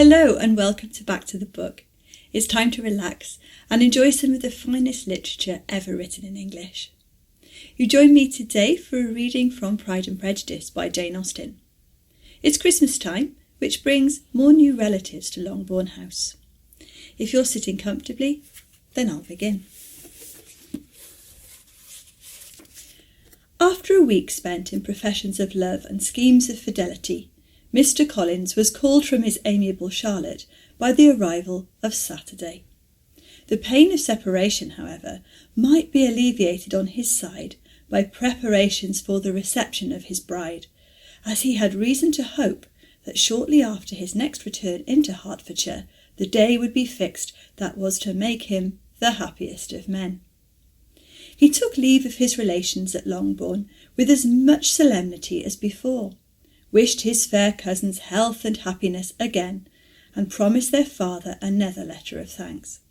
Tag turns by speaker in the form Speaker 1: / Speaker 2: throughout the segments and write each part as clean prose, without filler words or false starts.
Speaker 1: Hello and welcome to Back to the Book. It's time to relax and enjoy some of the finest literature ever written in English. You join me today for a reading from Pride and Prejudice by Jane Austen. It's Christmas time, which brings more new relatives to Longbourn House. If you're sitting comfortably, then I'll begin. After a week spent in professions of love and schemes of fidelity, Mr. Collins was called from his amiable Charlotte by the arrival of Saturday. The pain of separation, however, might be alleviated on his side by preparations for the reception of his bride, as he had reason to hope that shortly after his next return into Hertfordshire the day would be fixed that was to make him the happiest of men. He took leave of his relations at Longbourn with as much solemnity as before, wished his fair cousins health and happiness again, and promised their father another letter of thanks.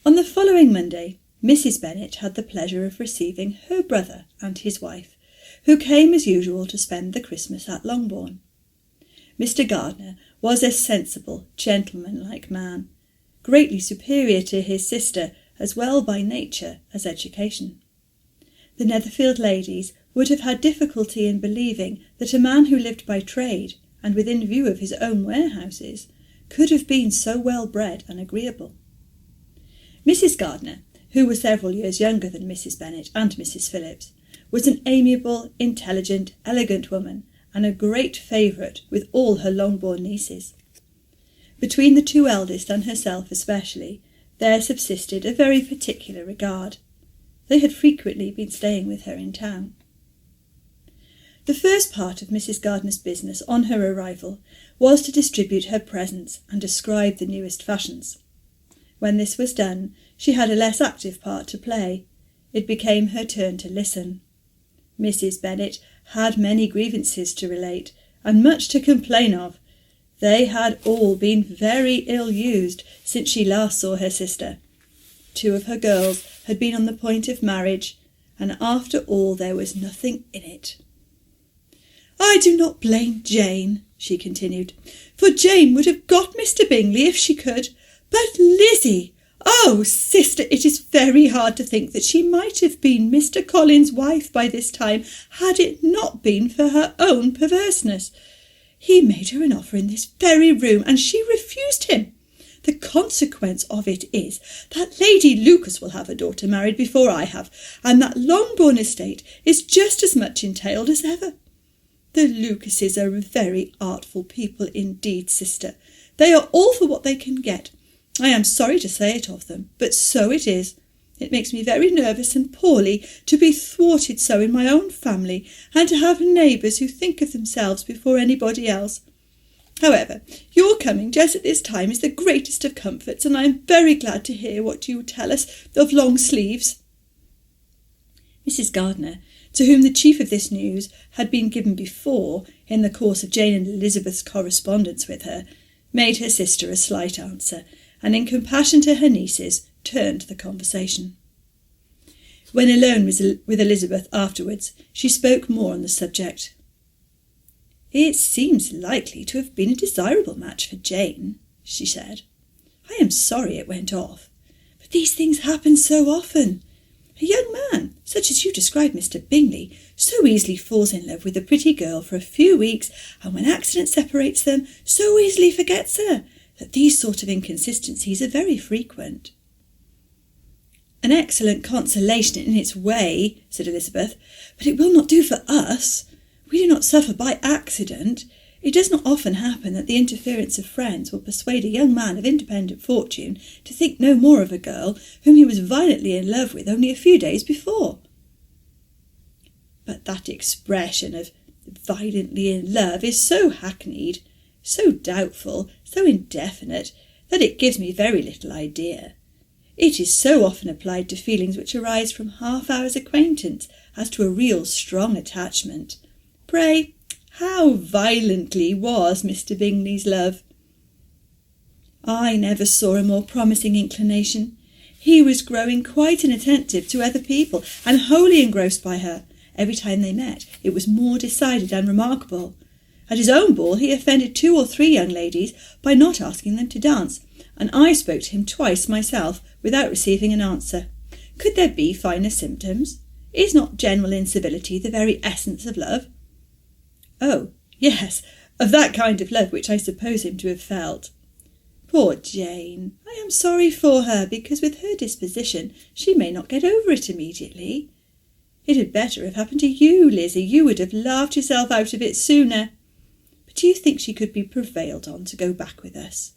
Speaker 1: On the following Monday, Mrs. Bennet had the pleasure of receiving her brother and his wife, who came as usual to spend the Christmas at Longbourn. Mr. Gardiner was a sensible, gentlemanlike man, greatly superior to his sister, as well by nature as education. The Netherfield ladies would have had difficulty in believing that a man who lived by trade, and within view of his own warehouses, could have been so well bred and agreeable. Mrs. Gardiner, who was several years younger than Mrs. Bennet and Mrs. Phillips, was an amiable, intelligent, elegant woman, and a great favourite with all her Longbourn nieces. Between the two eldest and herself especially, there subsisted a very particular regard. They had frequently been staying with her in town. The first part of Mrs. Gardiner's business on her arrival was to distribute her presents and describe the newest fashions. When this was done, she had a less active part to play. It became her turn to listen. Mrs. Bennet had many grievances to relate, and much to complain of. They had all been very ill used since she last saw her sister. 2 of her girls had been on the point of marriage, and after all there was nothing in it. "I do not blame Jane," she continued, "for Jane would have got Mr. Bingley if she could. But Lizzie! Oh, sister, it is very hard to think that she might have been Mr. Collins' wife by this time, had it not been for her own perverseness. He made her an offer in this very room, and she refused him. The consequence of it is that Lady Lucas will have a daughter married before I have, and that Longbourn estate is just as much entailed as ever. The Lucases are very artful people indeed, sister. They are all for what they can get. I am sorry to say it of them, but so it is. It makes me very nervous and poorly to be thwarted so in my own family, and to have neighbours who think of themselves before anybody else. However, your coming just at this time is the greatest of comforts, and I am very glad to hear what you tell us of long sleeves." Mrs. Gardiner, to whom the chief of this news had been given before in the course of Jane and Elizabeth's correspondence with her, made her sister a slight answer, and in compassion to her nieces turned the conversation. When alone with Elizabeth afterwards, she spoke more on the subject. "It seems likely to have been a desirable match for Jane," she said. "I am sorry it went off, but these things happen so often. A young man, such as you describe Mr. Bingley, so easily falls in love with a pretty girl for a few weeks, and when accident separates them, so easily forgets her, that these sort of inconsistencies are very frequent." "An excellent consolation in its way," said Elizabeth, "but it will not do for us. We do not suffer by accident. It does not often happen that the interference of friends will persuade a young man of independent fortune to think no more of a girl whom he was violently in love with only a few days before." "But that expression of violently in love is so hackneyed, so doubtful, so indefinite, that it gives me very little idea. It is so often applied to feelings which arise from half-hour's acquaintance as to a real strong attachment. Pray, how violently was Mr. Bingley's love?" "I never saw a more promising inclination. He was growing quite inattentive to other people, and wholly engrossed by her. Every time they met, it was more decided and remarkable. At his own ball he offended 2 or 3 young ladies by not asking them to dance, and I spoke to him twice myself without receiving an answer. Could there be finer symptoms? Is not general incivility the very essence of love?" "Oh, yes, of that kind of love which I suppose him to have felt." "Poor Jane! I am sorry for her, because with her disposition she may not get over it immediately. It had better have happened to you, Lizzie. You would have laughed yourself out of it sooner. But do you think she could be prevailed on to go back with us?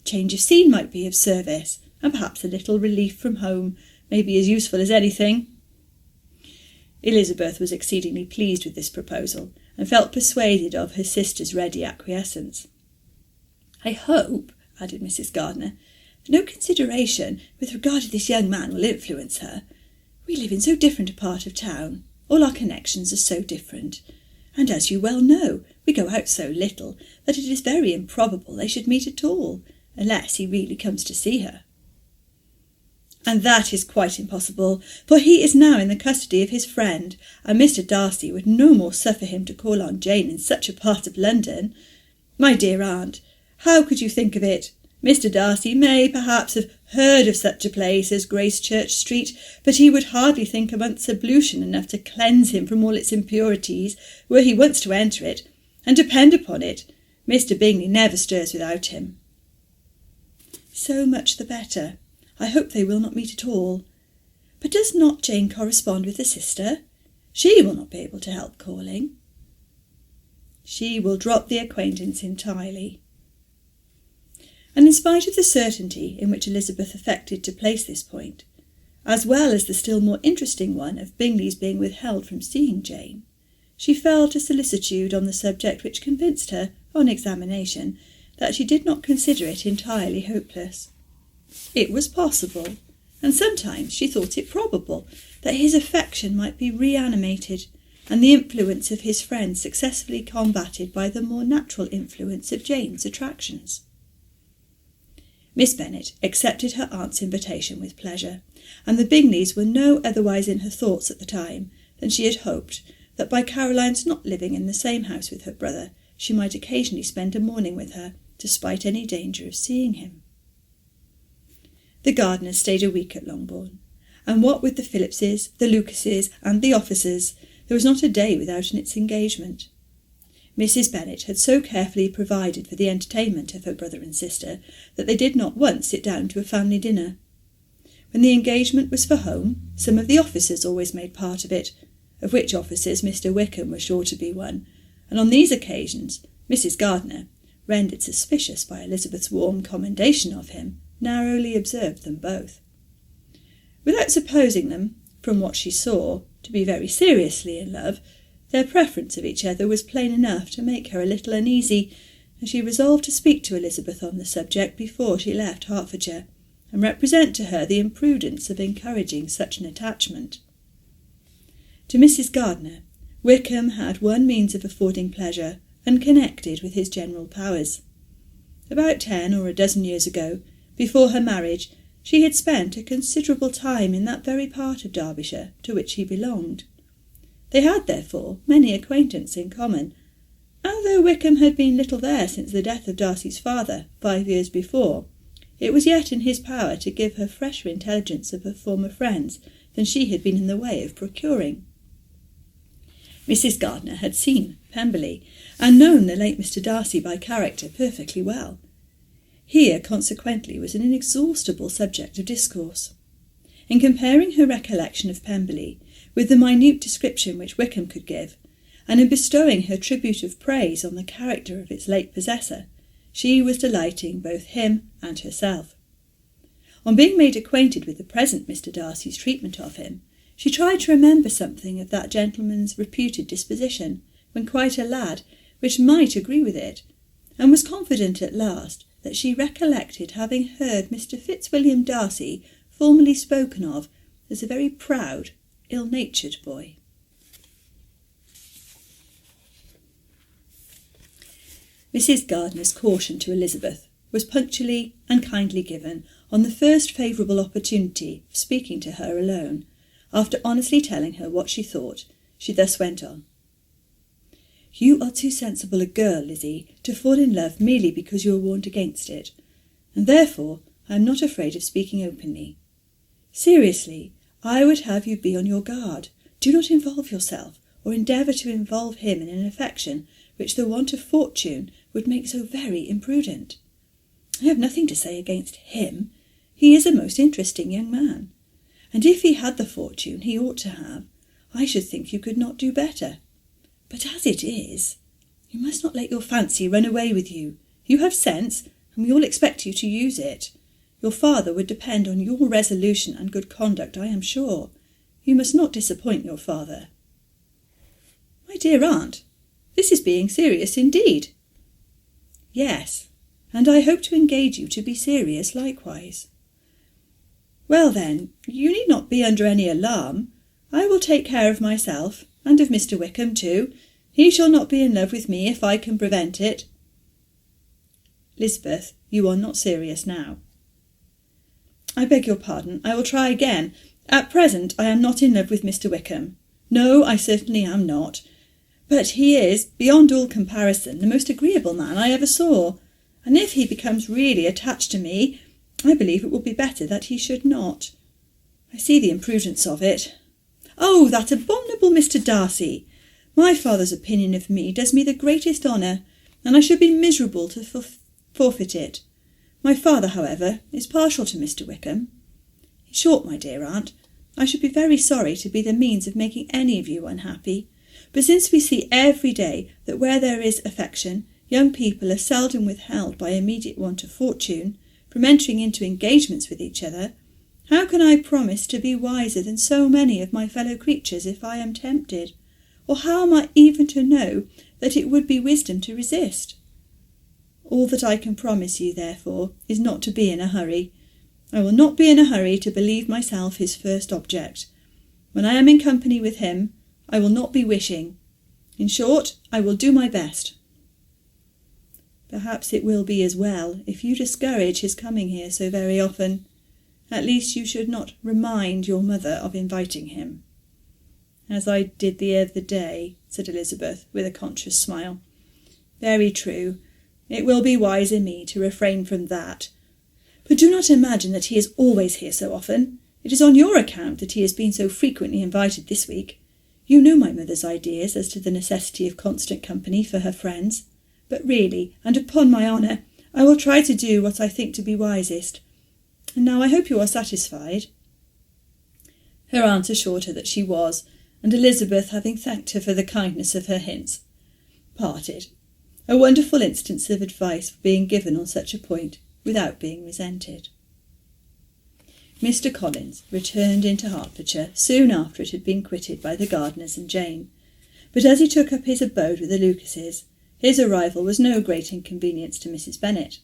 Speaker 1: Change of scene might be of service, and perhaps a little relief from home may be as useful as anything." Elizabeth was exceedingly pleased with this proposal, and felt persuaded of her sister's ready acquiescence. "I hope," added Mrs. Gardiner, "that no consideration with regard to this young man will influence her. We live in so different a part of town. All our connections are so different. And as you well know, we go out so little that it is very improbable they should meet at all, unless he really comes to see her." "And that is quite impossible, for he is now in the custody of his friend, and Mr. Darcy would no more suffer him to call on Jane in such a part of London. My dear aunt, how could you think of it? Mr. Darcy may perhaps have heard of such a place as Gracechurch Street, but he would hardly think a month's ablution enough to cleanse him from all its impurities, were he once to enter it, and depend upon it, Mr. Bingley never stirs without him." "So much the better. I hope they will not meet at all. But does not Jane correspond with the sister? She will not be able to help calling." "She will drop the acquaintance entirely." And in spite of the certainty in which Elizabeth affected to place this point, as well as the still more interesting one of Bingley's being withheld from seeing Jane, she felt a solicitude on the subject which convinced her, on examination, that she did not consider it entirely hopeless. It was possible, and sometimes she thought it probable, that his affection might be reanimated, and the influence of his friend successfully combated by the more natural influence of Jane's attractions. Miss Bennet accepted her aunt's invitation with pleasure, and the Bingleys were no otherwise in her thoughts at the time than she had hoped that by Caroline's not living in the same house with her brother, she might occasionally spend a morning with her, despite any danger of seeing him. The Gardiners stayed a week at Longbourn, and what with the Phillipses, the Lucases, and the officers, there was not a day without its engagement. Mrs. Bennet had so carefully provided for the entertainment of her brother and sister that they did not once sit down to a family dinner. When the engagement was for home, some of the officers always made part of it, of which officers Mr. Wickham was sure to be one, and on these occasions Mrs. Gardiner, rendered suspicious by Elizabeth's warm commendation of him, narrowly observed them both. Without supposing them, from what she saw, to be very seriously in love, their preference of each other was plain enough to make her a little uneasy, and she resolved to speak to Elizabeth on the subject before she left Hertfordshire, and represent to her the imprudence of encouraging such an attachment. To Mrs. Gardiner, Wickham had one means of affording pleasure, unconnected with his general powers. About 10 or a dozen years ago, before her marriage, she had spent a considerable time in that very part of Derbyshire to which he belonged. They had, therefore, many acquaintance in common, and though Wickham had been little there since the death of Darcy's father, 5 years before, it was yet in his power to give her fresher intelligence of her former friends than she had been in the way of procuring. Mrs. Gardiner had seen Pemberley, and known the late Mr. Darcy by character perfectly well. Here, consequently, was an inexhaustible subject of discourse. In comparing her recollection of Pemberley with the minute description which Wickham could give, and in bestowing her tribute of praise on the character of its late possessor, she was delighting both him and herself. On being made acquainted with the present Mr. Darcy's treatment of him, she tried to remember something of that gentleman's reputed disposition, when quite a lad, which might agree with it, and was confident at last that she recollected having heard Mr. Fitzwilliam Darcy formerly spoken of as a very proud, ill-natured boy. Mrs. Gardiner's caution to Elizabeth was punctually and kindly given on the first favourable opportunity of speaking to her alone. After honestly telling her what she thought, she thus went on. You are too sensible a girl, Lizzie, to fall in love merely because you are warned against it, and therefore I am not afraid of speaking openly. Seriously, I would have you be on your guard. Do not involve yourself, or endeavour to involve him in an affection which the want of fortune would make so very imprudent. I have nothing to say against him. He is a most interesting young man, and if he had the fortune he ought to have, I should think you could not do better. But as it is, you must not let your fancy run away with you. You have sense, and we all expect you to use it. Your father would depend on your resolution and good conduct, I am sure. You must not disappoint your father." "My dear aunt, this is being serious indeed." "Yes, and I hope to engage you to be serious likewise." "Well then, you need not be under any alarm. I will take care of myself, and of Mr. Wickham too. He shall not be in love with me if I can prevent it." "Lisbeth, you are not serious now." "I beg your pardon. I will try again. At present I am not in love with Mr. Wickham. No, I certainly am not. But he is, beyond all comparison, the most agreeable man I ever saw, and if he becomes really attached to me, I believe it will be better that he should not. I see the imprudence of it. Oh, that abominable Mr. Darcy! My father's opinion of me does me the greatest honour, and I should be miserable to forfeit it. My father, however, is partial to Mr. Wickham. In short, my dear aunt, I should be very sorry to be the means of making any of you unhappy, but since we see every day that where there is affection, young people are seldom withheld by immediate want of fortune from entering into engagements with each other, how can I promise to be wiser than so many of my fellow creatures if I am tempted? Or how am I even to know that it would be wisdom to resist? All that I can promise you, therefore, is not to be in a hurry. I will not be in a hurry to believe myself his first object. When I am in company with him, I will not be wishing. In short, I will do my best." "Perhaps it will be as well if you discourage his coming here so very often. At least you should not remind your mother of inviting him." "As I did the other day," said Elizabeth, with a conscious smile. "Very true. It will be wise in me to refrain from that. But do not imagine that he is always here so often. It is on your account that he has been so frequently invited this week. You know my mother's ideas as to the necessity of constant company for her friends. But really, and upon my honour, I will try to do what I think to be wisest. And now I hope you are satisfied." Her aunt assured her that she was, and Elizabeth, having thanked her for the kindness of her hints, parted. A wonderful instance of advice being given on such a point without being resented. Mr. Collins returned into Hertfordshire soon after it had been quitted by the Gardiners and Jane, but as he took up his abode with the Lucases, his arrival was no great inconvenience to Mrs. Bennet.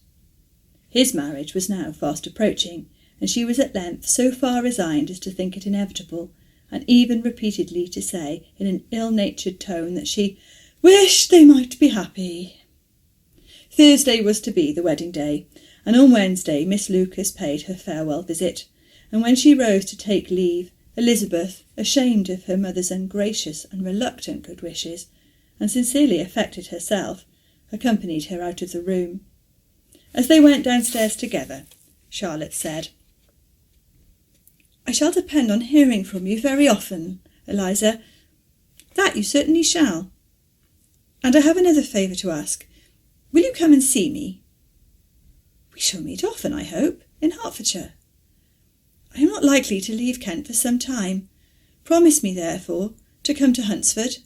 Speaker 1: His marriage was now fast approaching, and she was at length so far resigned as to think it inevitable, and even repeatedly to say in an ill-natured tone that she wished they might be happy. Thursday was to be the wedding day, and on Wednesday Miss Lucas paid her farewell visit, and when she rose to take leave, Elizabeth, ashamed of her mother's ungracious and reluctant good wishes, and sincerely affected herself, accompanied her out of the room. As they went downstairs together, Charlotte said, "I shall depend on hearing from you very often, Eliza. That you certainly shall. And I have another favour to ask. Will you come and see me?" "We shall meet often, I hope, in Hertfordshire." "I am not likely to leave Kent for some time. Promise me, therefore, to come to Hunsford."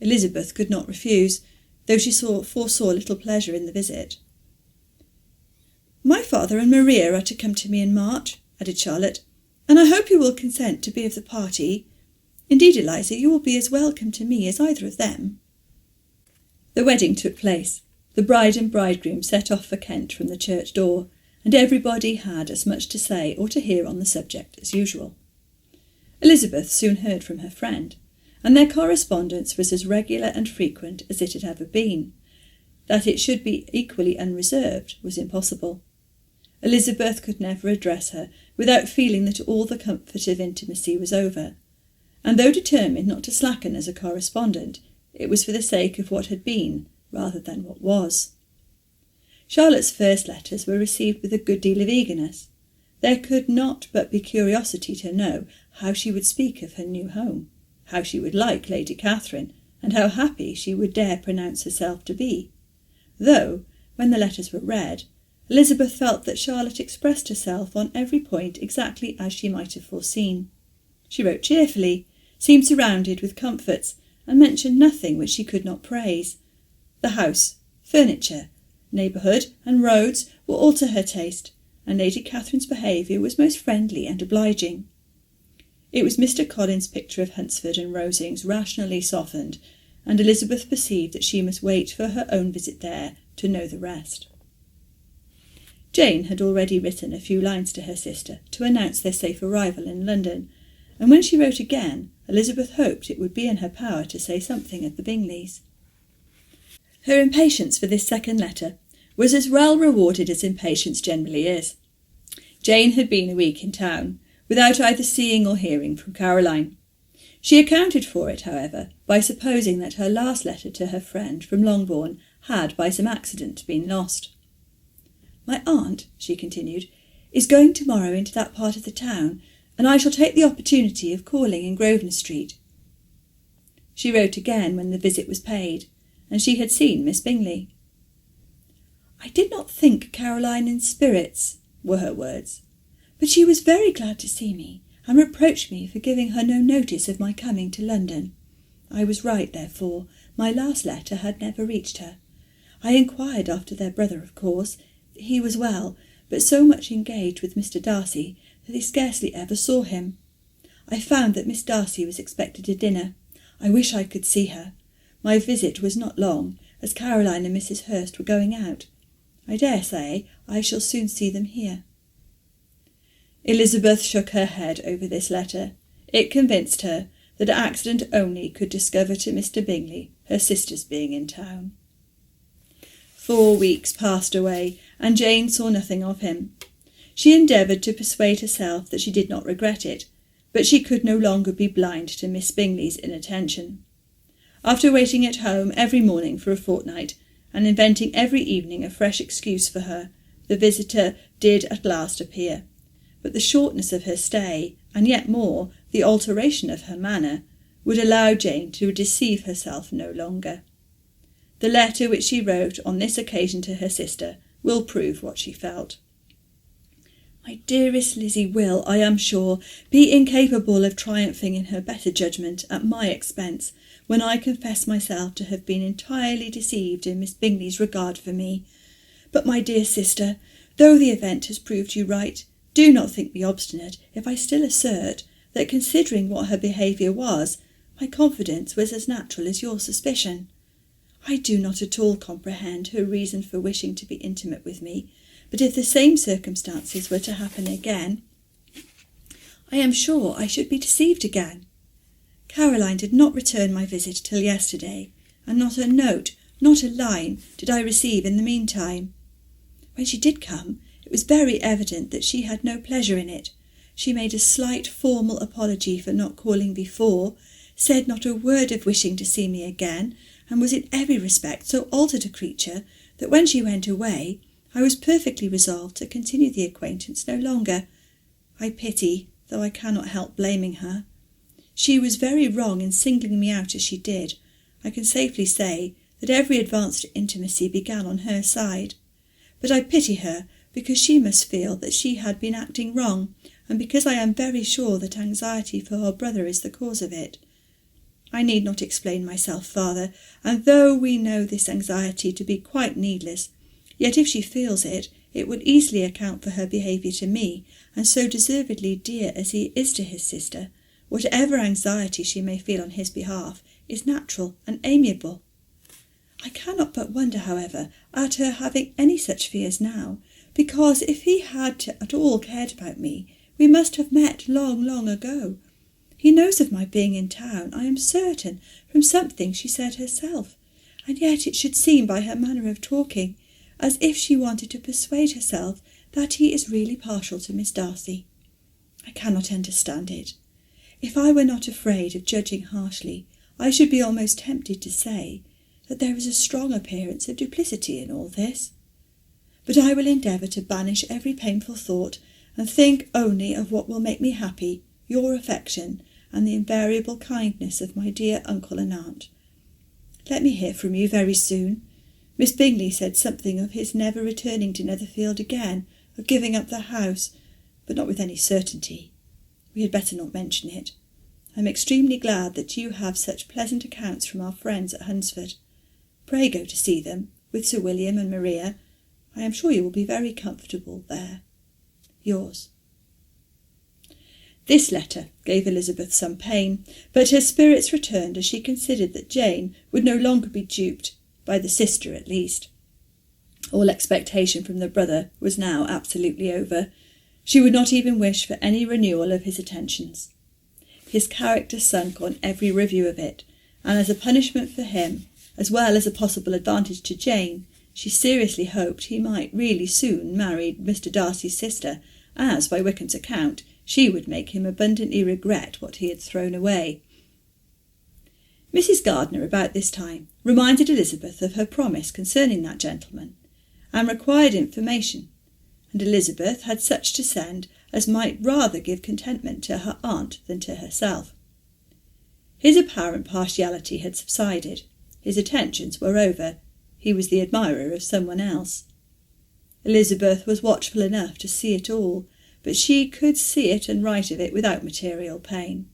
Speaker 1: Elizabeth could not refuse, though she foresaw little pleasure in the visit. "My father and Maria are to come to me in March," added Charlotte, "and I hope you will consent to be of the party. Indeed, Eliza, you will be as welcome to me as either of them." The wedding took place. The bride and bridegroom set off for Kent from the church door, and everybody had as much to say or to hear on the subject as usual. Elizabeth soon heard from her friend, and their correspondence was as regular and frequent as it had ever been. That it should be equally unreserved was impossible. Elizabeth could never address her without feeling that all the comfort of intimacy was over, and though determined not to slacken as a correspondent, it was for the sake of what had been, rather than what was. Charlotte's first letters were received with a good deal of eagerness. There could not but be curiosity to know how she would speak of her new home, how she would like Lady Catherine, and how happy she would dare pronounce herself to be. Though, when the letters were read, Elizabeth felt that Charlotte expressed herself on every point exactly as she might have foreseen. She wrote cheerfully, seemed surrounded with comforts, and mentioned nothing which she could not praise. The house, furniture, neighbourhood, and roads were all to her taste, and Lady Catherine's behaviour was most friendly and obliging. It was Mr. Collins's picture of Hunsford and Rosings rationally softened, and Elizabeth perceived that she must wait for her own visit there to know the rest. Jane had already written a few lines to her sister to announce their safe arrival in London, and when she wrote again, Elizabeth hoped it would be in her power to say something of the Bingleys. Her impatience for this second letter was as well rewarded as impatience generally is. Jane had been a week in town, without either seeing or hearing from Caroline. She accounted for it, however, by supposing that her last letter to her friend from Longbourn had, by some accident, been lost. "My aunt," she continued, "is going tomorrow into that part of the town, and I shall take the opportunity of calling in Grosvenor Street." She wrote again when the visit was paid, and she had seen Miss Bingley. "I did not think Caroline in spirits," were her words, "but she was very glad to see me, and reproached me for giving her no notice of my coming to London. I was right, therefore. My last letter had never reached her. I inquired after their brother, of course. He was well, but so much engaged with Mr. Darcy that he scarcely ever saw him. I found that Miss Darcy was expected to dinner. I wish I could see her. My visit was not long, as Caroline and Mrs. Hurst were going out. I dare say I shall soon see them here." Elizabeth shook her head over this letter. It convinced her that accident only could discover to Mr. Bingley her sister's being in town. 4 weeks passed away, and Jane saw nothing of him. She endeavoured to persuade herself that she did not regret it, but she could no longer be blind to Miss Bingley's inattention. After waiting at home every morning for a fortnight, and inventing every evening a fresh excuse for her, the visitor did at last appear. But the shortness of her stay, and yet more, the alteration of her manner, would allow Jane to deceive herself no longer. The letter which she wrote on this occasion to her sister will prove what she felt. "My dearest Lizzie will, I am sure, be incapable of triumphing in her better judgment at my expense, when I confess myself to have been entirely deceived in Miss Bingley's regard for me. But, my dear sister, though the event has proved you right, do not think me obstinate if I still assert that, considering what her behaviour was, my confidence was as natural as your suspicion. I do not at all comprehend her reason for wishing to be intimate with me, but if the same circumstances were to happen again, I am sure I should be deceived again. Caroline did not return my visit till yesterday, and not a note, not a line, did I receive in the meantime. When she did come, it was very evident that she had no pleasure in it. She made a slight formal apology for not calling before, said not a word of wishing to see me again, and was in every respect so altered a creature that when she went away, I was perfectly resolved to continue the acquaintance no longer. I pity, though I cannot help blaming her. She was very wrong in singling me out as she did. I can safely say that every advance to intimacy began on her side. But I pity her, because she must feel that she had been acting wrong, and because I am very sure that anxiety for her brother is the cause of it. I need not explain myself farther, and though we know this anxiety to be quite needless, yet if she feels it, it would easily account for her behaviour to me, and so deservedly dear as he is to his sister, whatever anxiety she may feel on his behalf is natural and amiable. I cannot but wonder, however, at her having any such fears now, because if he had at all cared about me, we must have met long, long ago. He knows of my being in town, I am certain, from something she said herself, and yet it should seem by her manner of talking as if she wanted to persuade herself that he is really partial to Miss Darcy. I cannot understand it. If I were not afraid of judging harshly, I should be almost tempted to say that there is a strong appearance of duplicity in all this. But I will endeavour to banish every painful thought, and think only of what will make me happy, your affection, and the invariable kindness of my dear uncle and aunt. Let me hear from you very soon. Miss Bingley said something of his never returning to Netherfield again, of giving up the house, but not with any certainty. We had better not mention it. I am extremely glad that you have such pleasant accounts from our friends at Hunsford. Pray go to see them, with Sir William and Maria. I am sure you will be very comfortable there. Yours. This letter gave Elizabeth some pain, but her spirits returned as she considered that Jane would no longer be duped, by the sister at least. All expectation from the brother was now absolutely over. She would not even wish for any renewal of his attentions. His character sunk on every review of it, and as a punishment for him, as well as a possible advantage to Jane, she seriously hoped he might really soon marry Mr. Darcy's sister, as, by Wickham's account, she would make him abundantly regret what he had thrown away. Mrs. Gardiner, about this time, reminded Elizabeth of her promise concerning that gentleman, and required information, and Elizabeth had such to send as might rather give contentment to her aunt than to herself. His apparent partiality had subsided. His attentions were over. He was the admirer of someone else. Elizabeth was watchful enough to see it all, but she could see it and write of it without material pain.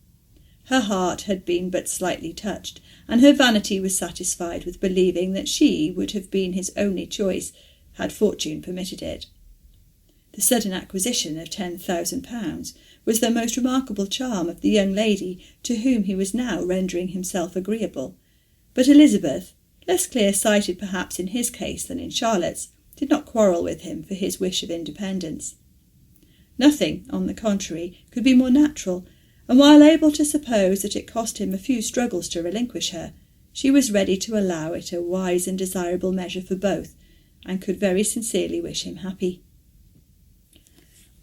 Speaker 1: Her heart had been but slightly touched, and her vanity was satisfied with believing that she would have been his only choice had fortune permitted it. The sudden acquisition of £10,000 was the most remarkable charm of the young lady to whom he was now rendering himself agreeable, but Elizabeth, less clear-sighted perhaps in his case than in Charlotte's, did not quarrel with him for his wish of independence. Nothing, on the contrary, could be more natural, and while able to suppose that it cost him a few struggles to relinquish her, she was ready to allow it a wise and desirable measure for both, and could very sincerely wish him happy.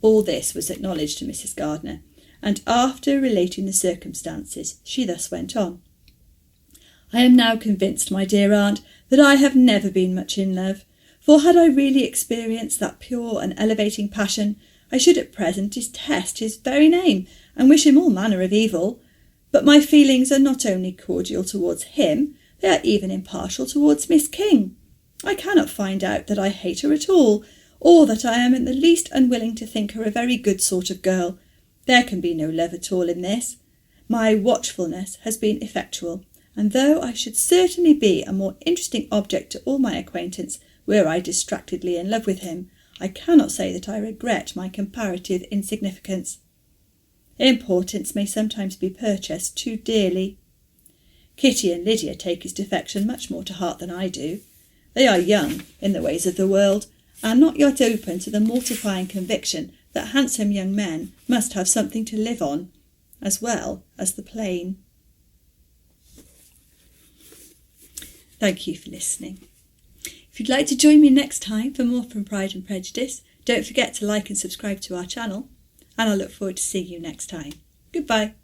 Speaker 1: All this was acknowledged to Mrs. Gardiner, and after relating the circumstances, she thus went on. I am now convinced, my dear aunt, that I have never been much in love, for had I really experienced that pure and elevating passion, I should at present detest his very name, and wish him all manner of evil. But my feelings are not only cordial towards him, they are even impartial towards Miss King. I cannot find out that I hate her at all, or that I am in the least unwilling to think her a very good sort of girl. There can be no love at all in this. My watchfulness has been effectual, and though I should certainly be a more interesting object to all my acquaintance were I distractedly in love with him, I cannot say that I regret my comparative insignificance. Importance may sometimes be purchased too dearly. Kitty and Lydia take his defection much more to heart than I do. They are young in the ways of the world, and not yet open to the mortifying conviction that handsome young men must have something to live on, as well as the plain. Thank you for listening. If you'd like to join me next time for more from Pride and Prejudice, don't forget to like and subscribe to our channel, and I look forward to seeing you next time. Goodbye.